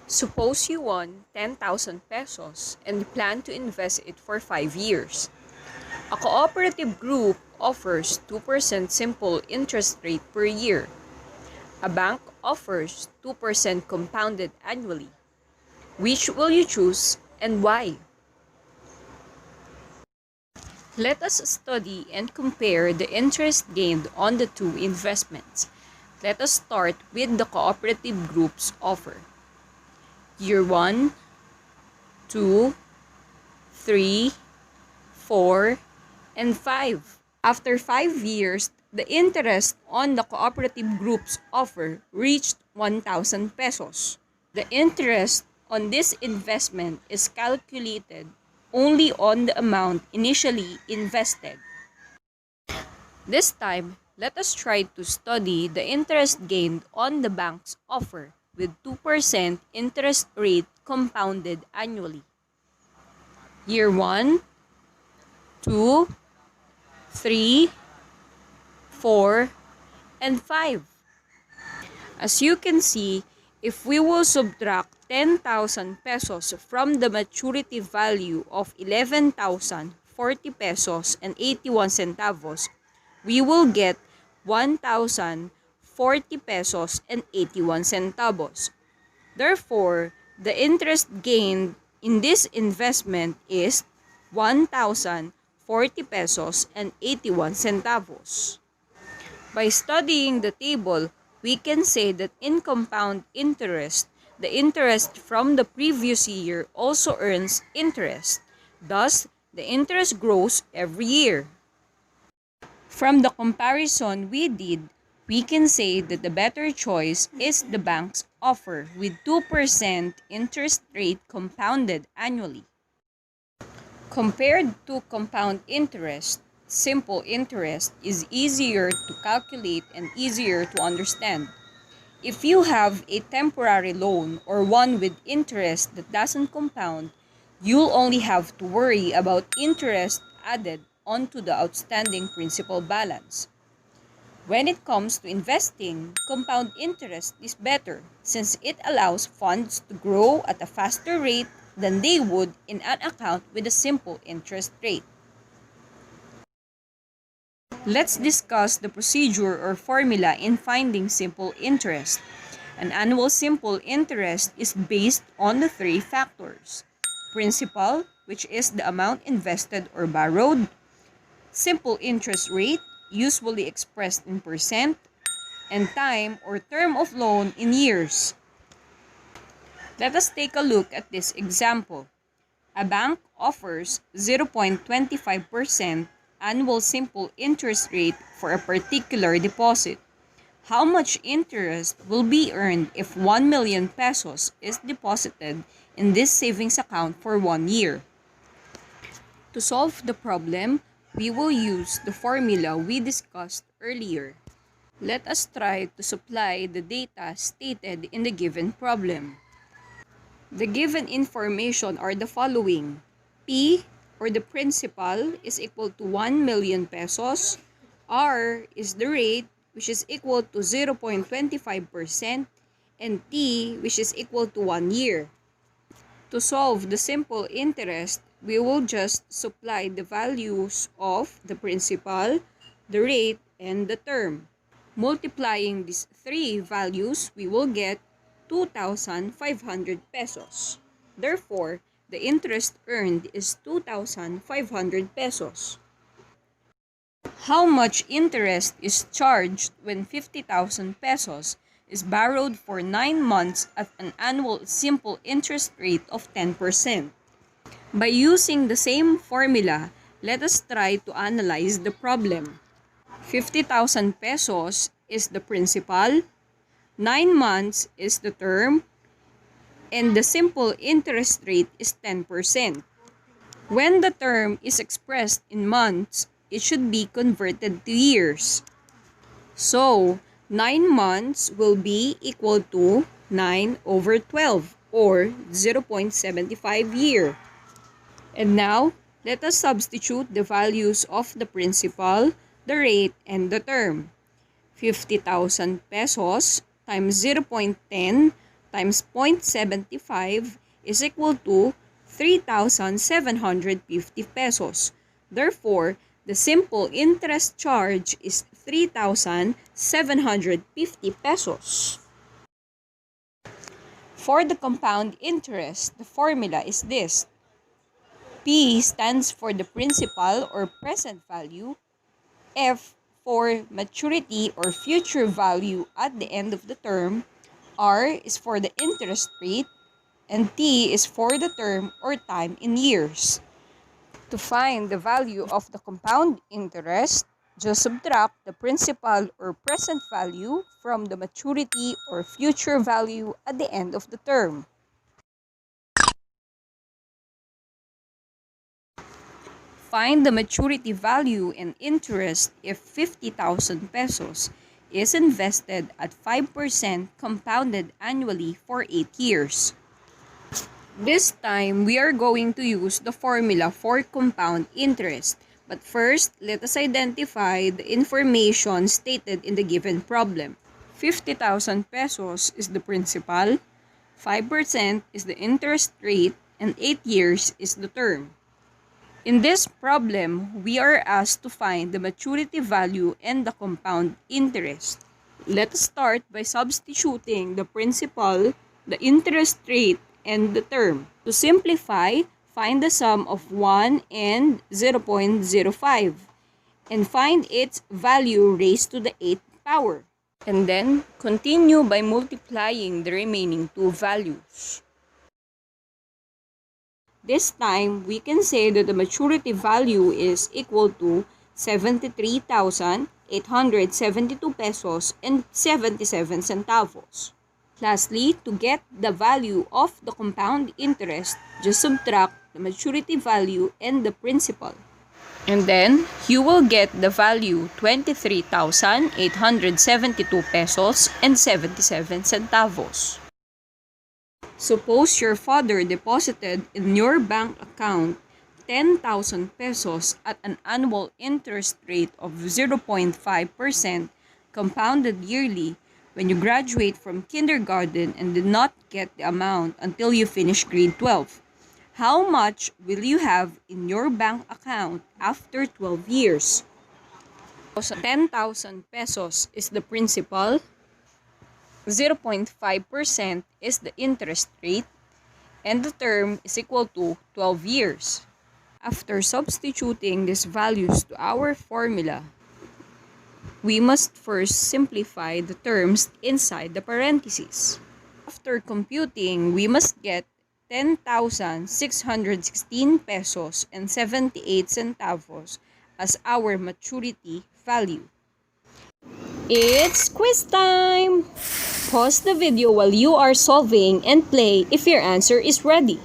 Suppose you won 10,000 pesos and plan to invest it for 5 years. A cooperative group offers 2% simple interest rate per year. A bank offers 2% compounded annually. Which will you choose and why? Let us study and compare the interest gained on the two investments. Let us start with the cooperative group's offer. Year 1, 2, 3, 4, and 5. After 5 years, the interest on the cooperative group's offer reached 1,000 pesos. The interest on this investment is calculated only on the amount initially invested. This time, let us try to study the interest gained on the bank's offer with 2% interest rate compounded annually. Year 1, 2, 3, 4, and 5. As you can see, if we will subtract 10,000 pesos from the maturity value of 11,040 pesos and 81 centavos, we will get 1,040 pesos and 81 centavos. Therefore, the interest gained in this investment is 1,040 pesos and 81 centavos. By studying the table, we can say that in compound interest, the interest from the previous year also earns interest. Thus, the interest grows every year. From the comparison we did, we can say that the better choice is the bank's offer with 2% interest rate compounded annually. Compared to compound interest, simple interest is easier to calculate and easier to understand. If you have a temporary loan or one with interest that doesn't compound, you'll only have to worry about interest added onto the outstanding principal balance. When it comes to investing, compound interest is better since it allows funds to grow at a faster rate than they would in an account with a simple interest rate. Let's discuss the procedure or formula in finding simple interest. An annual simple interest is based on the three factors: principal, which is the amount invested or borrowed; simple interest rate, usually expressed in percent; and time or term of loan in years. Let us take a look at this example. A bank offers 0.25% annual simple interest rate for a particular deposit. How much interest will be earned if 1 million pesos is deposited in this savings account for 1 year? To solve the problem, we will use the formula we discussed earlier. Let us try to supply the data stated in the given problem. The given information are the following. P, or the principal, is equal to 1 million pesos. R is the rate, which is equal to 0.25%, and T, which is equal to 1 year. To solve the simple interest, we will just supply the values of the principal, the rate, and the term. Multiplying these three values, we will get 2,500 pesos. Therefore, the interest earned is 2,500 pesos. How much interest is charged when 50,000 pesos is borrowed for 9 months at an annual simple interest rate of 10%? By using the same formula, let us try to analyze the problem. 50,000 pesos is the principal, 9 months is the term, and the simple interest rate is 10%. When the term is expressed in months, it should be converted to years. So, 9 months will be equal to 9 over 12 or 0.75 year. And now, let us substitute the values of the principal, the rate, and the term. 50,000 pesos times 0.10 times 0.75 is equal to 3,750 pesos. Therefore, the simple interest charge is 3,750 pesos. For the compound interest, the formula is this. P stands for the principal or present value, F for maturity or future value at the end of the term, R is for the interest rate, and T is for the term or time in years. To find the value of the compound interest, just subtract the principal or present value from the maturity or future value at the end of the term. Find the maturity value and interest if 50,000 pesos is invested at 5% compounded annually for 8 years. This time, we are going to use the formula for compound interest. But first, let us identify the information stated in the given problem. 50,000 pesos is the principal, 5% is the interest rate, and 8 years is the term. In this problem, we are asked to find the maturity value and the compound interest. Let us start by substituting the principal, the interest rate, and the term. To simplify, find the sum of 1 and 0.05 and find its value raised to the 8th power. And then, continue by multiplying the remaining two values. This time, we can say that the maturity value is equal to 73,872 pesos and 77 centavos. Lastly, to get the value of the compound interest, just subtract the maturity value and the principal. And then, you will get the value 23,872 pesos and 77 centavos. Suppose your father deposited in your bank account 10,000 pesos at an annual interest rate of 0.5% compounded yearly when you graduate from kindergarten and did not get the amount until you finish grade 12. How much will you have in your bank account after 12 years? 10,000 pesos is the principal, 0.5% is the interest rate, and the term is equal to 12 years. After substituting these values to our formula, we must first simplify the terms inside the parentheses. After computing, we must get 10,616 pesos and 78 centavos as our maturity value. It's quiz time! Pause the video while you are solving and play if your answer is ready.